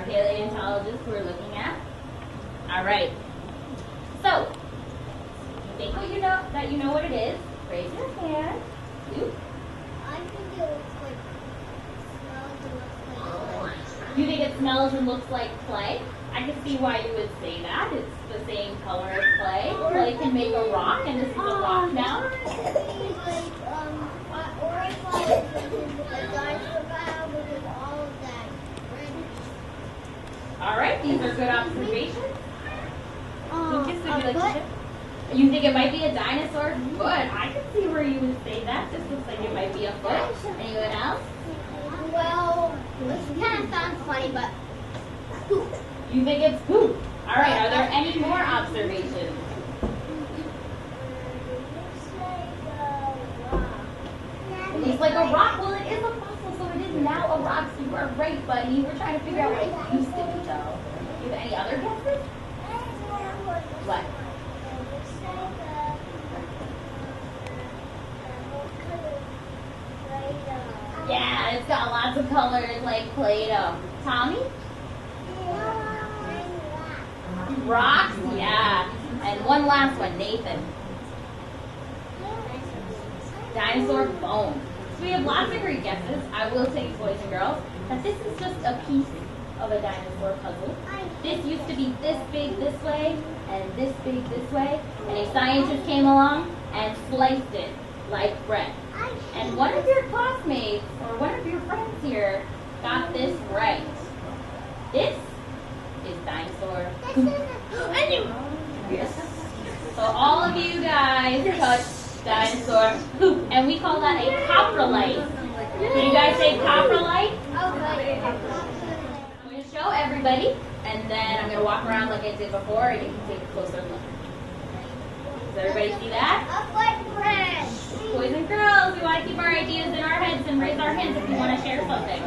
paleontologists who are looking at. All right. So, think that you know what it is. Raise your hand. You. I think it looks like smells and looks like clay. You think it smells and looks like clay? I can see why you would say that. It's the same color as clay. Clay can make a rock, and this is a rock now. Or I thought it was a dinosaur pile because all of that red. All right, these are good observations. But You think it might be a dinosaur foot? I can see where you would say that. This looks like it might be a foot. Anyone else? well, this kind of sounds funny, but You think it's poop. All right, are there any more observations? It looks like a rock. Well, it is a fossil, so it is now a rock. So you are right, buddy. We're trying to figure out what it used to be, though. Do you have any other guesses? What? Yeah, it's got lots of colors like Play-Doh. Tommy? Rocks? Yeah. And one last one, Nathan. Dinosaur bone. So we have lots of great guesses. I will tell you, boys and girls, that this is just a piece of a dinosaur puzzle. This used to be this big this way and this big this way, and a scientist came along and sliced it like bread. And one of your classmates or one of your friends here got this right. This is dinosaur poop. And you. Yes. So all of you guys touched dinosaur poop, and we call that a coprolite. Can you guys say coprolite? I'm going to show everybody, and then I'm going to walk around like I did before, and you can take a closer look. Does everybody see that? a footprint. Boys and girls, we want to keep our ideas in our heads and raise our hands if we want to share something.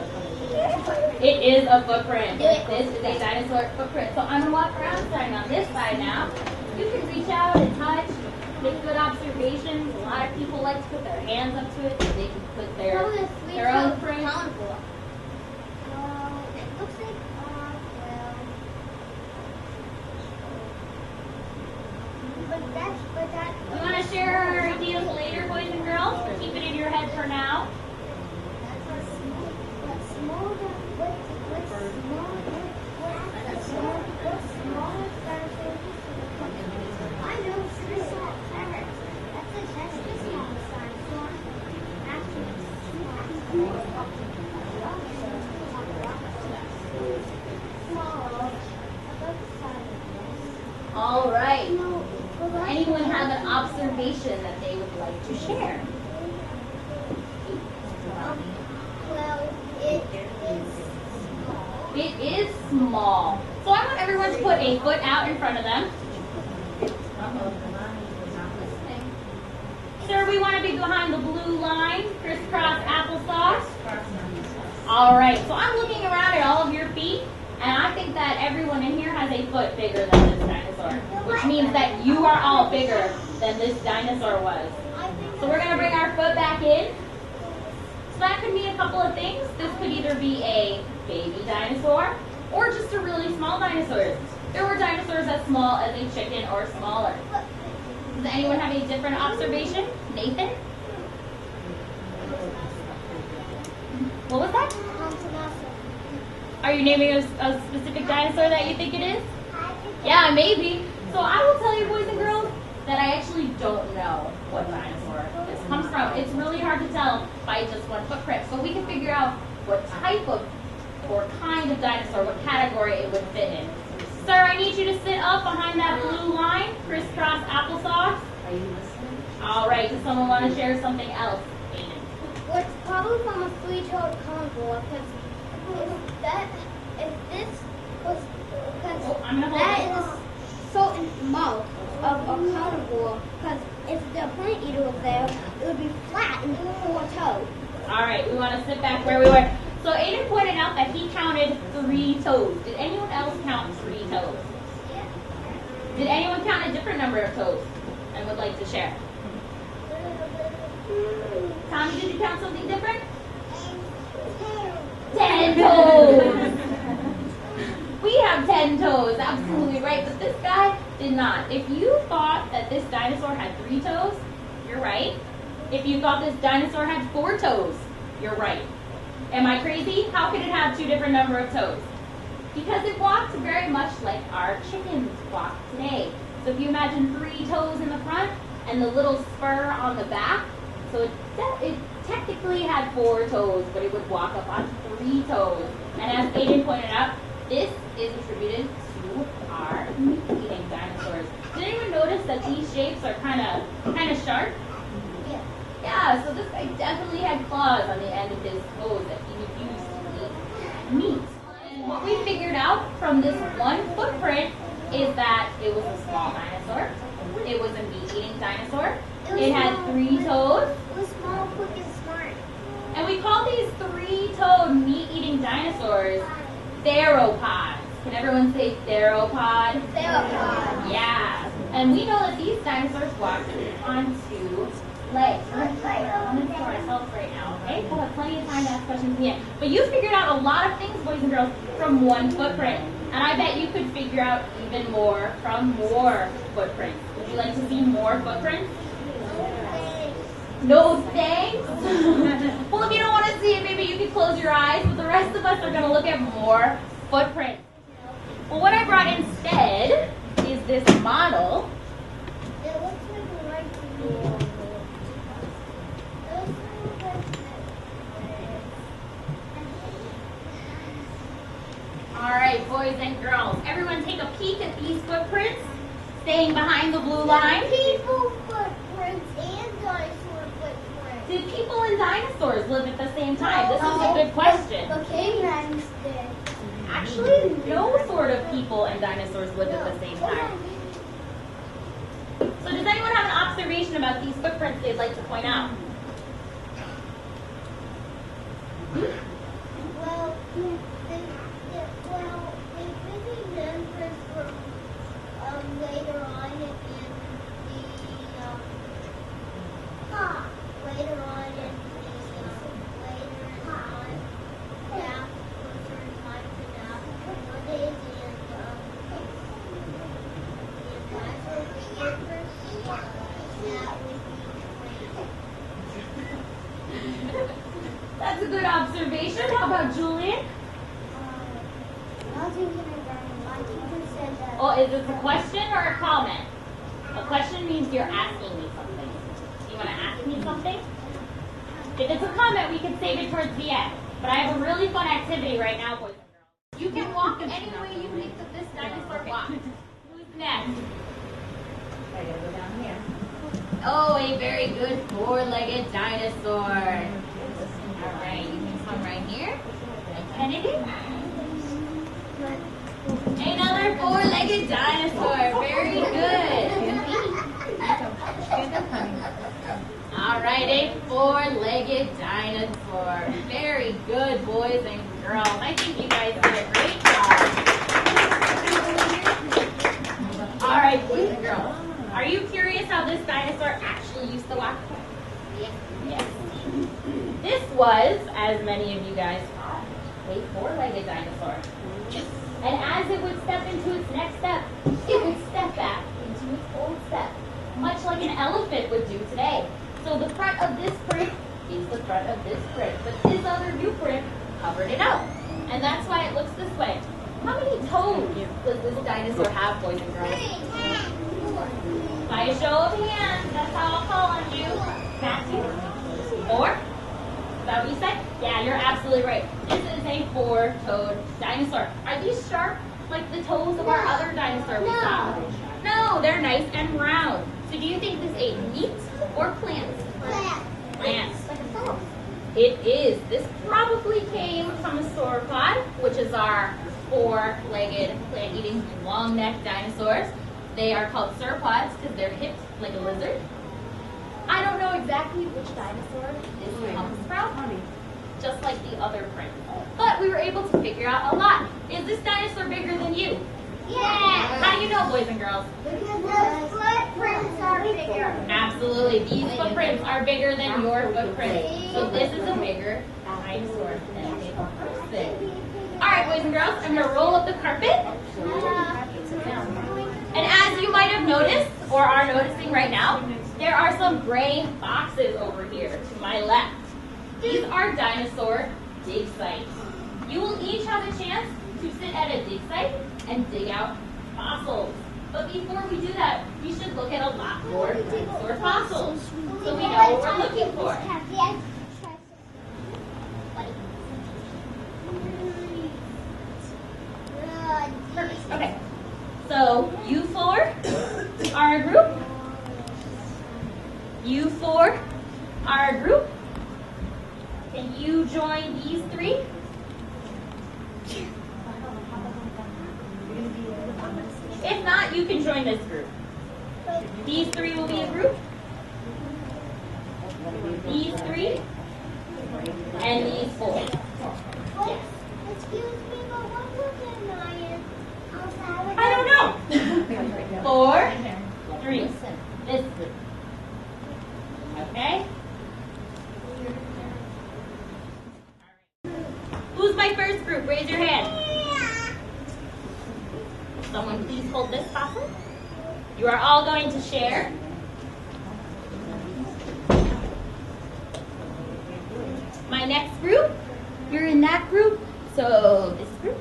It is a footprint. This is a dinosaur footprint. So I'm going to walk around starting on this side now. You can reach out and touch, make good observations. A lot of people like to put their hands up to it so they can put their own print. It looks like, but that. We want to share our ideas later, boys and girls, or keep it in your head for now. All right. Anyone have an observation that they would like to share? Well, it is. It is small. So I want everyone to put a foot out in front of them. Sir, we want to be behind the blue line, crisscross applesauce. All right, so I'm looking around at all of your feet, and I think that everyone in here has a foot bigger than this dinosaur, which means that you are all bigger than this dinosaur was. So we're going to bring our foot back in. So that could mean a couple of things. This could either be a baby dinosaur or just a really small dinosaur. There were dinosaurs as small as a chicken or smaller. Does anyone have a different observation? Nathan? What was that? Are you naming a specific dinosaur that you think it is? Yeah, maybe. So I will tell you, boys and girls, that I actually don't know what dinosaur this comes from. It's really hard to tell by just one footprint. So we can figure out what type of or kind of dinosaur, what category it would fit in. Sir, I need you to sit up behind that blue line, crisscross applesauce. Are you listening? All right, does someone want to share something else? Well, it's probably from a three-toed carnivore because if this was, because that is a certain mouth of a carnivore, because if the plant eater was there, it would be flat and four toes. All right, we want to sit back where we were. So Aiden pointed out that he counted 3 toes. Did anyone else count 3 toes? Did anyone count a different number of toes and would like to share? Tommy, did you count something different? 10 toes. have 10 toes. Absolutely right. But this guy did not. If you thought that this dinosaur had 3 toes, you're right. If you thought this dinosaur had 4 toes, you're right. Am I crazy? How could it have 2 different number of toes? Because it walked very much like our chickens walk today. So if you imagine 3 toes in the front and the little spur on the back, so it technically had 4 toes, but it would walk up on 3 toes. And as Aiden pointed out, this is attributed to our meat-eating dinosaurs. Did anyone notice that these shapes are kind of sharp? Yeah. Yeah, so this guy definitely had claws on the end of his toes that he would use to eat meat. And what we figured out from this one footprint is that it was a small dinosaur. It was a meat-eating dinosaur. It had 3 toes. It was small, quick, and smart. And we call these 3-toed meat-eating dinosaurs theropods. Can everyone say theropod? Theropod. Yeah. And we know that these dinosaurs walked on 2 legs. I'm going to ourselves right now, okay? We'll have plenty of time to ask questions at the end. But you figured out a lot of things, boys and girls, from one footprint. And I bet you could figure out even more from more footprints. Would you like to see more footprints? No thanks? Well, if you don't want to see it, maybe you could close your eyes, but the rest of us are going to look at more footprints. Well, what I brought instead is this model. It looks like a right. All right, boys and girls, everyone take a peek at these footprints, staying behind the blue line. People footprints and dinosaur footprints. Did people and dinosaurs live at the same time? This is a good question. The cavemen did. Actually, no sort of people and dinosaurs lived at the same time. So does anyone have an observation about these footprints they'd like to point out? Well, the living members were later on in the later on in yeah, certain times in nowadays That's a good observation. How about Julian? my teacher said that. Oh, is this a question or a comment? A question means you're asking me something. You want to ask me something? If it's a comment, we can save it towards the end. But I have a really fun activity right now, boys and girls. You can walk any way you think that this dinosaur walked. Who's next? I gotta go down here. Oh, a very good 4-legged dinosaur. All right, you can come right here. And Kennedy. Another 4-legged dinosaur. Very good. All right, a 4-legged dinosaur. Very good, boys and girls. I think you guys did a great job. All right, boys and girls. Are you curious how this dinosaur actually used to walk? Yes. This was, as many of you guys thought, a 4-legged dinosaur. And as it would step into its next step, it would step back into its old step, much like an elephant would do today. So the front of this print is the front of this print, but this other new print covered it up. And that's why it looks this way. How many toes does this dinosaur have, boys and girls? By a show of hands, that's how I'll call on you. Matthew? 4? Is that what you said? Yeah, you're absolutely right. This is a 4-toed dinosaur. Are these sharp like the toes of our other dinosaur we saw? No, they're nice and round. So do you think this ate meat or plants? Plants. It is. This probably came from a sauropod, which is our 4-legged, plant-eating, long-necked dinosaurs. They are called sauropods because they're hipped like a lizard. I don't know exactly which dinosaur this comes from, just like the other print. But we were able to figure out a lot. Is this dinosaur bigger than you? Yeah! How do you know, boys and girls? Because the footprints are bigger. Absolutely. These footprints are bigger than your footprint. So this is a bigger dinosaur than a person. All right, boys and girls, I'm going to roll up the carpet. have noticed or are noticing right now, there are some gray boxes over here to my left. These are dinosaur dig sites. You will each have a chance to sit at a dig site and dig out fossils. But before we do that, we should look at a lot more dinosaur fossils so we know what we're looking for. Perfect. Okay. So you four are a group. You four are a group. Can you join these three? If not, you can join this group. These three will be a group. These three. And these four. Yes. I don't know. 4, 3. This group. Okay? Who's my first group? Raise your hand. Someone please hold this fossil. You are all going to share. My next group, you're in that group. So this group.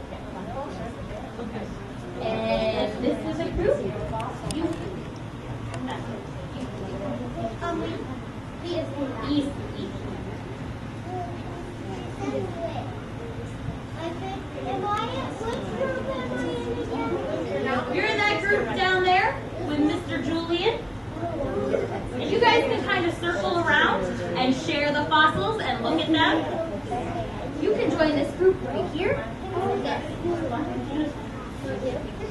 And this is a group. East. You're in that group down there with Mr. Julian. And you guys can kind of circle around and share the fossils and look at them. You can join this group right here. You're going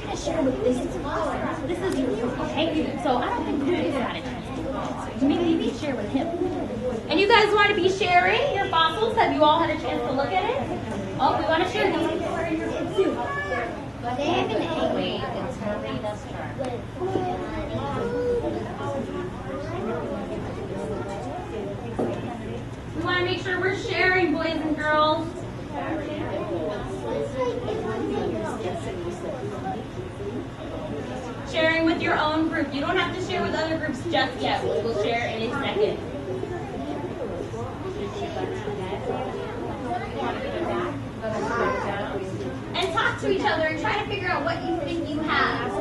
to share with this is your group, okay? So I don't think Julian's got a chance to maybe share with him. And you guys want to be sharing your fossils? Have you all had a chance to look at it? Oh, we want to share these people are in your group too. They have an egg. Wait, it's Marina's turn. We want to make sure we're sharing, boys and girls. Sharing with your own group. You don't have to share with other groups just yet. We'll share in a second. And talk to each other and try to figure out what you think you have.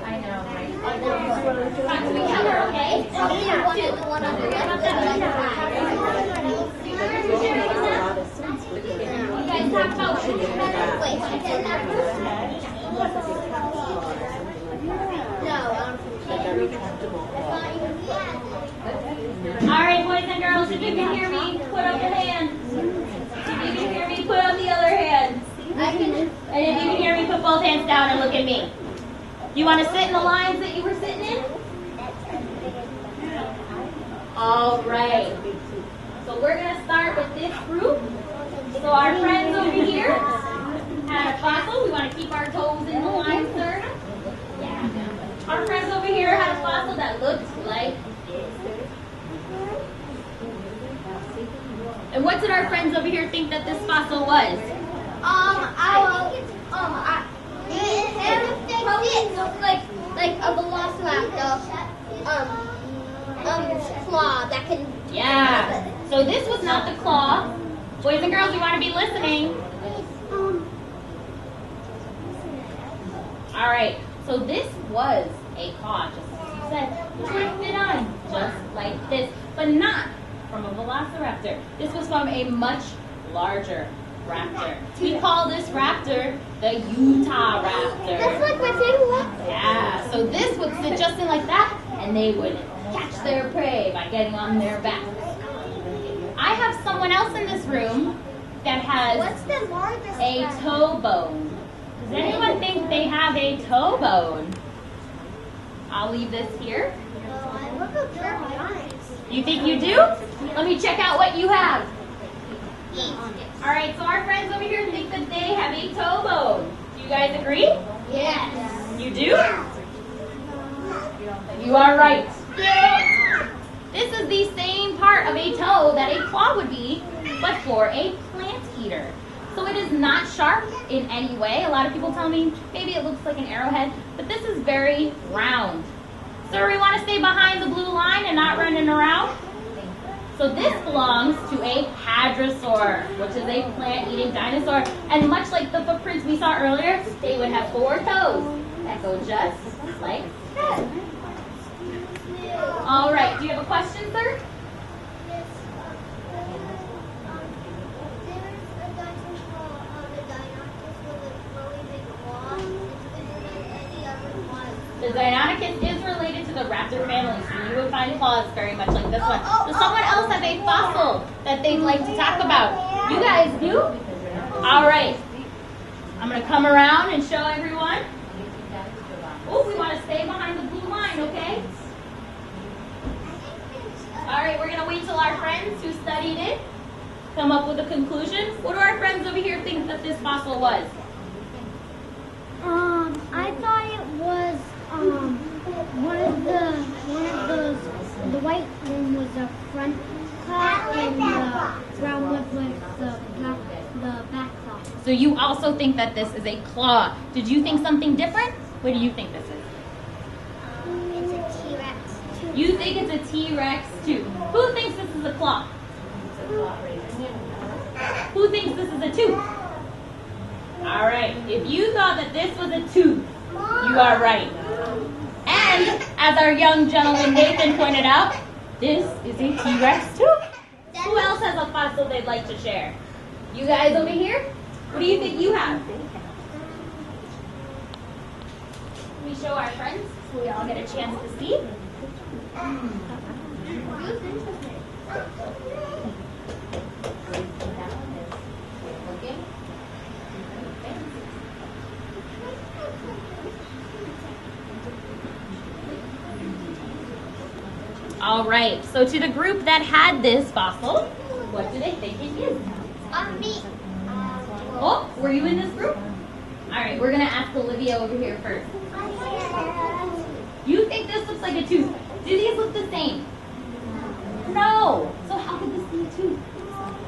I know, right? Talk to each other, okay? You guys talk about all right, boys and girls, if you can hear me, put up your hands. If you can hear me, put up the other hand. And if you can hear me, put both hands down and look at me. You want to sit in the lines that you were sitting in? All right. So we're going to start with this group. So our friends over here had a fossil. We want to keep our toes in the line, sir. Yeah. Our friends over here had a fossil that looked like this. And what did our friends over here think that this fossil was? It looked like a velociraptor claw that can. Yeah. So this was not the claw. Boys and girls, you want to be listening. All right. So this was a claw, just as you said. It would fit on just like this, but not from a velociraptor. This was from a much larger raptor. We call this raptor the Utah raptor. That's like my favorite raptor. Yeah, so this would sit just in like that, and they would catch their prey by getting on their back. I have someone else in this room that has a toe bone. Does anyone think they have a toe bone? I'll leave this here. You think you do? Let me check out what you have. All right, so our friends over here think that they have a toe bone. Do you guys agree? Yes. You do? You are right. This is the same part of a toe that a claw would be, but for a plant eater. So it is not sharp in any way. A lot of people tell me maybe it looks like an arrowhead, but this is very round. So we want to stay behind the blue line and not running around. So this belongs to a hadrosaur, which is a plant-eating dinosaur. And much like the footprints we saw earlier, they would have 4 toes that go just like that. All right, do you have a question, sir? The Deinonychus is related to the raptor family, so you would find claws very much like this one. Does someone else have a fossil that they'd like to talk about? You guys do? All right. I'm going to come around and show everyone. Oh, we want to stay behind the blue line, okay? All right, we're going to wait till our friends who studied it come up with a conclusion. What do our friends over here think that this fossil was? I thought it was one of those. The white one was the front claw and the brown one was the back claw. So you also think that this is a claw. Did you think something different? What do you think this is? It's a T-Rex tooth. You think it's a T-Rex tooth. Who thinks this is a claw? Who thinks this is a tooth? All right, if you thought that this was a tooth, you are right. And as our young gentleman Nathan pointed out, this is a T-Rex tooth. Who else has a fossil they'd like to share? You guys over here? What do you think you have? Can we show our friends so we all get a chance to see? All right, so to the group that had this fossil, what do they think it is? Me. Oh, were you in this group? All right, we're gonna ask Olivia over here first. You think this looks like a tooth? Do these look the same? No. So how could this be a tooth?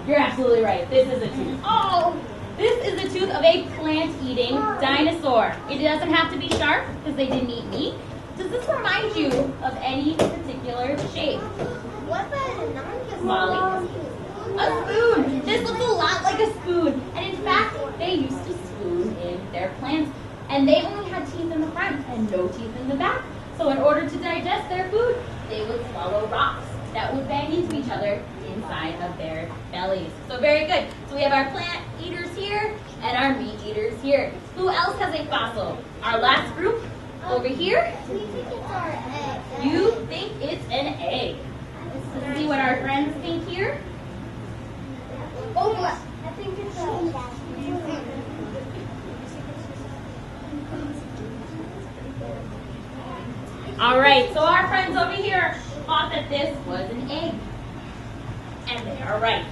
You're absolutely right. This is a tooth. Oh, this is a tooth of a plant-eating dinosaur. It doesn't have to be sharp because they didn't eat meat. Does this remind you of any particular shape? What about Molly? A spoon. This looks a lot like a spoon. And in fact, they used to spoon in their plants. And they only had teeth in the front and no teeth in the back. So in order to digest their food, they would swallow rocks that would bang into each other inside of their bellies. So very good. So we have our plant eaters here and our meat eaters here. Who else has a fossil? Our last group over here. We think it's our egg. You think it's an egg. Let's see what our friends think here. Oh, I think it's a. All right, so our friends over here thought that this was an egg. And they are right.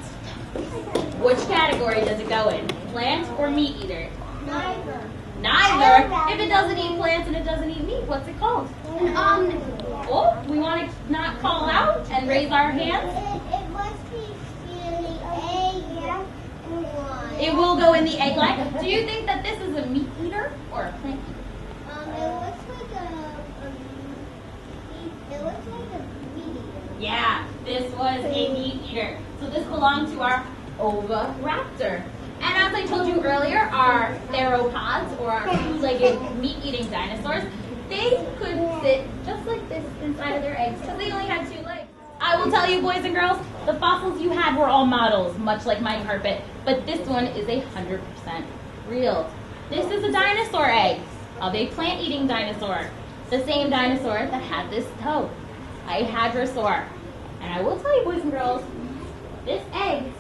Which category does it go in? Plant or meat eater? Neither. Neither. If it doesn't eat plants and it doesn't eat meat, what's it called? Oh, we want to not call out and raise our hands. It must be in the egg one. It will go in the egg line. Do you think that this is a meat eater or a plant eater? It looks like a meat eater. Yeah, this was a meat eater. So this belonged to our oviraptor. And as I told you earlier, our theropods, or our two-legged meat-eating dinosaurs, they could sit just like this inside of their eggs because they only had 2 legs. I will tell you, boys and girls, the fossils you had were all models, much like my carpet, but this one is 100% real. This is a dinosaur egg of a plant-eating dinosaur, the same dinosaur that had this toe, a hadrosaur. And I will tell you, boys and girls, this egg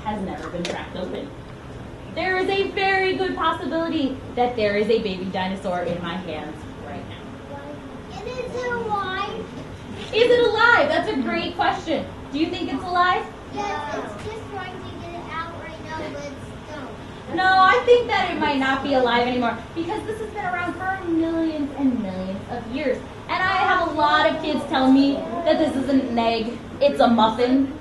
has never been cracked open. There is a very good possibility that there is a baby dinosaur in my hands right now. And is it alive? Is it alive? That's a great question. Do you think it's alive? Yes, it's just trying to get it out right now No, I think that it might not be alive anymore because this has been around for millions and millions of years. And I have a lot of kids telling me that this isn't an egg, it's a muffin.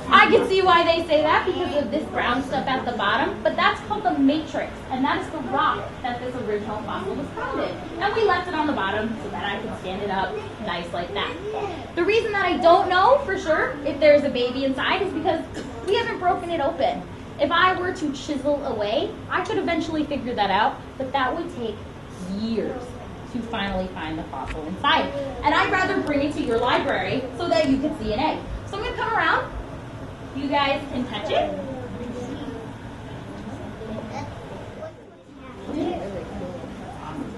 I can see why they say that because of this brown stuff at the bottom, but that's called the matrix, and that is the rock that this original fossil was found in. And we left it on the bottom so that I could stand it up nice like that. The reason that I don't know for sure if there's a baby inside is because we haven't broken it open. If I were to chisel away, I could eventually figure that out, but that would take years to finally find the fossil inside. And I'd rather bring it to your library so that you can see an egg. So I'm going to come around. You guys can touch it.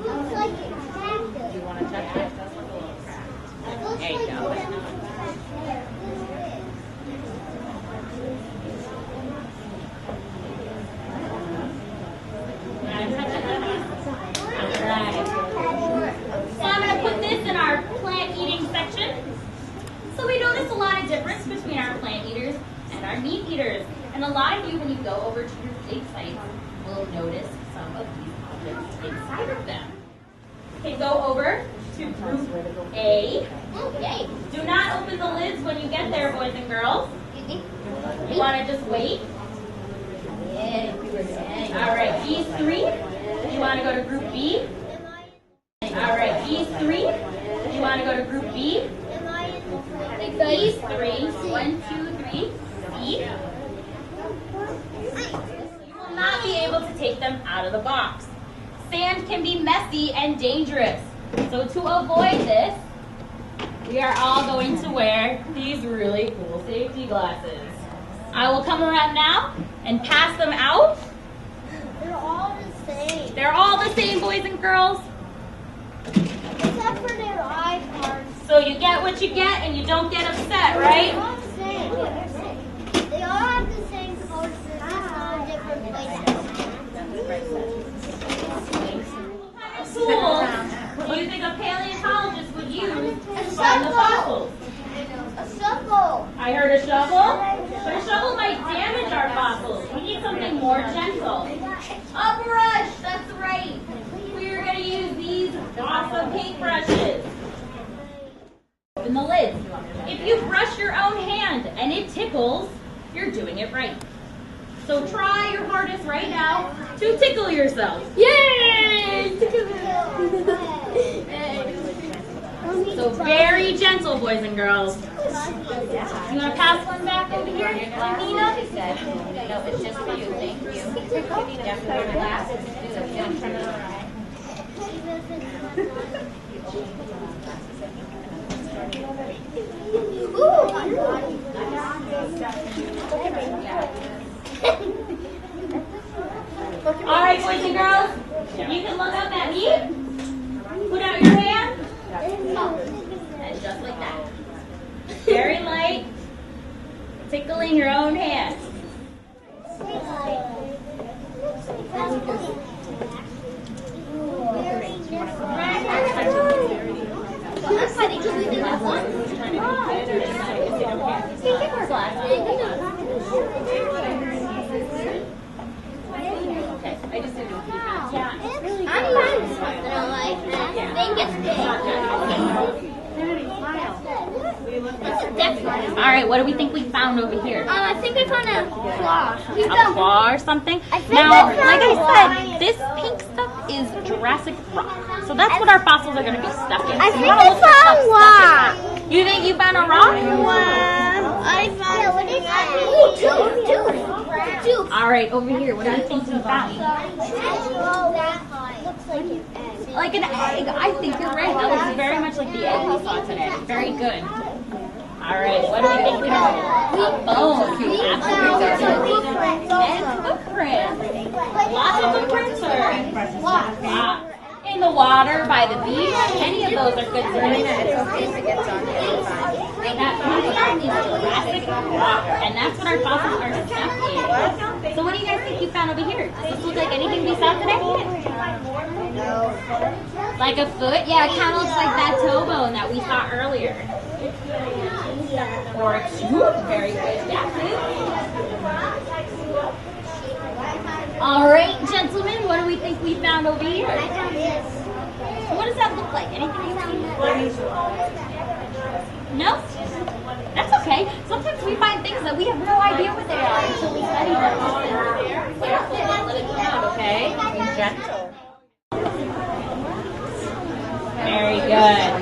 Looks like it's Do you want to touch it? It does look a little cracked. There you go. So I'm going to put this in our plant eating section. So we notice a lot of difference between our plant eaters and our meat eaters. And a lot of you, when you go over to your dig sites, will notice some of these objects inside of them. Okay, go over to group A. Okay. Do not open the lids when you get there, boys and girls. You want to just wait. All right, these three. You want to go to group B. All right, these three. You want to go to group B. These three. 1, 2, 3. See? You will not be able to take them out of the box. Sand can be messy and dangerous. So to avoid this, we are all going to wear these really cool safety glasses. I will come around now and pass them out. They're all the same. They're all the same, boys and girls. Except for their eye parts. So you get what you get and you don't get upset, right? They're all the same. They all have the same colors, they're just all different places. What tool do you think a paleontologist would use to find the fossils? A shovel. I heard a shovel, but a shovel might damage our fossils. We need something more gentle. A brush, that's right. We're going to use these awesome paintbrushes. Open the lids. If you brush your own hand and it tickles, you're doing it right. So try your hardest right now to tickle yourself. Yay! So very gentle, boys and girls. You want to pass one back over here, Nina? No, it's just for you. Thank you. You have to wear glasses to do it. Don't turn it around. All right, boys and girls, you can look up at me. Put out your hand. And just like that. Very light. Tickling your own hand. Okay, I just did it. Yeah, it's really good. All right, what do we think we found over here? I think I found a claw. A claw or something? Now, like I said, this pink stuff is Jurassic rock. So that's what our fossils are going to be stuck in. I So think you wanna I look for found stuff rock. stuck in that. You think you found a rock? I found two. All right, over here, what do you think you found? Looks like an egg. Like an egg. I think you're right. That looks very much like the egg we saw today. Very good. All right, what do we think we found? A bone. And footprints. Lots of footprints are in the water, by the beach. Any of those are good to know. And that is Jurassic rock. And that's what our fossils are stuck in. So what do you guys think you found over here? Does this look like anything we saw today? Like a foot? Yeah, it kind of looks like that toe bone that we saw earlier. Or a tooth. Very good. Yeah, tooth. All right, gentlemen, what do we think we found over here? I found this. What does that look like? Anything you see? No? That's okay. Sometimes we find things that we have no idea what they are until we study them. Let it come out, okay? Be gentle. Very good.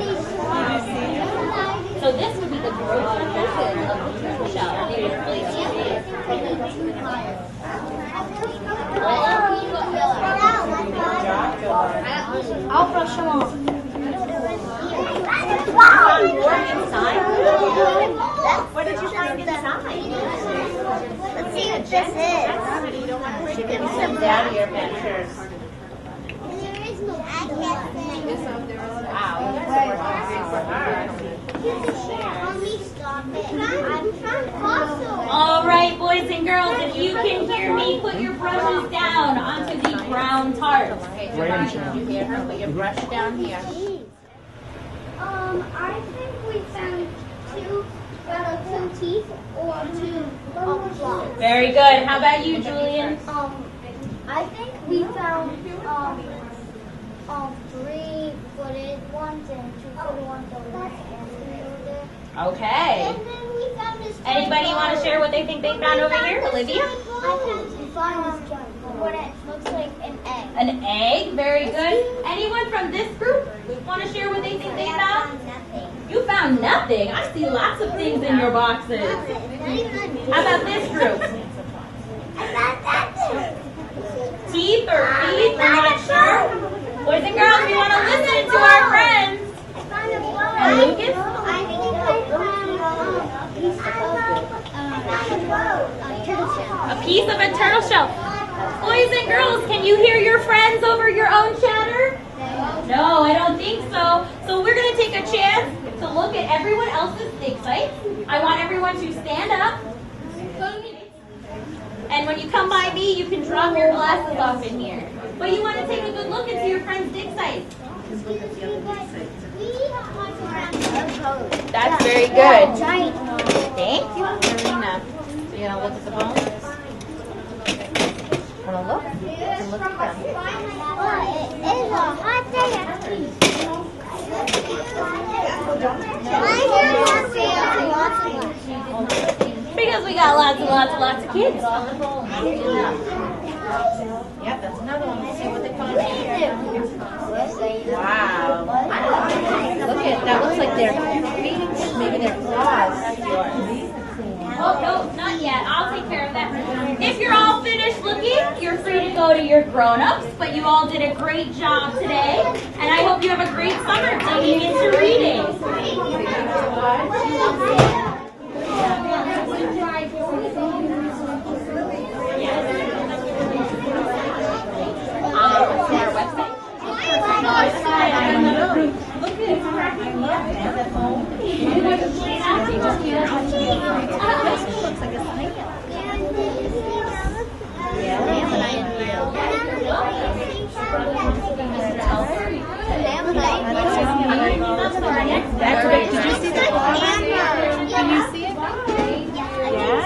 So this would be the gross version of the turtle shell. I'll brush them off. What did you find inside? Let's see what this is. She can send down your pictures. There is no Wow, you guys are working great for her. Mommy, stop it. I'm trying to fossil. All right, boys and girls, if you can hear me, put your brushes down onto the brown tart. Okay, Raynham Channel. You hear her? Put your brush down here. I think we found two teeth or two claws. Very good. How about you, Julian? I think we found three-footed ones and two-footed ones over there. Okay. And then we found this. Anybody want to share what they think they found over here? Olivia? I found what it looks like an egg. An egg. Very good. Anyone from this group want to share what they think they found? Nothing. You found nothing. I see lots of things in your boxes. How about this group? Teeth or feet? We're not sure. Boys and girls, we want to listen to our friends. And Lucas? I think I found A piece of a turtle shell. Boys and girls, can you hear your friends over your own chatter? No, I don't think so. So we're going to take a chance to look at everyone else's dig sites. I want everyone to stand up. And when you come by me, you can drop your glasses off in here. But you want to take a good look into your friend's dig sites. That's very good. Thank you, Marina. So you're going to look at the bones? Want to look? You can look at them. It's a hot day. Because we got lots and lots and lots of kids. Yep, that's another one. Let's see what they found here. Wow. Look at that. Looks like their feet, maybe their claws. Oh, no, not yet. I'll take care of that. If you're all finished looking, you're free to go to your grown-ups, but you all did a great job today, and I hope you have a great summer digging into reading. To our website. Look at it. Looks like a snail. That's right. Did you see that? Can you see it? Yeah?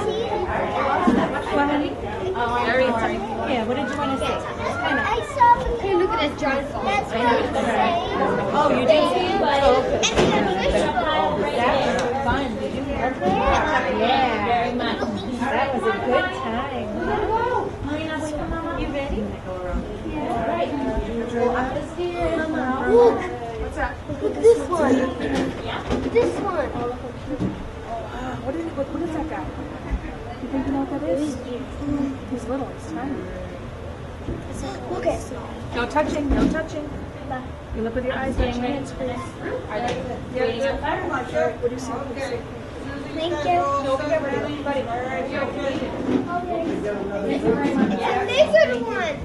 What, honey? Very hard. Yeah, what did you want to say? I saw the look at this giant ball. That's what I was saying. Oh, you did see it? Oh, That was fun. Did you hear? Yeah, very much. That was a good time. You ready? All right. Go up the stairs. Look. What's that? Look at this one. Yeah. This one. What is that guy? You think you know what that is? He's little. He's tiny. Look at. No touching. No touching. You look with your eyes. Touch your hands, please. Are they waiting outside? What do you see? What do you see? Thank you. Buddy. And this is one.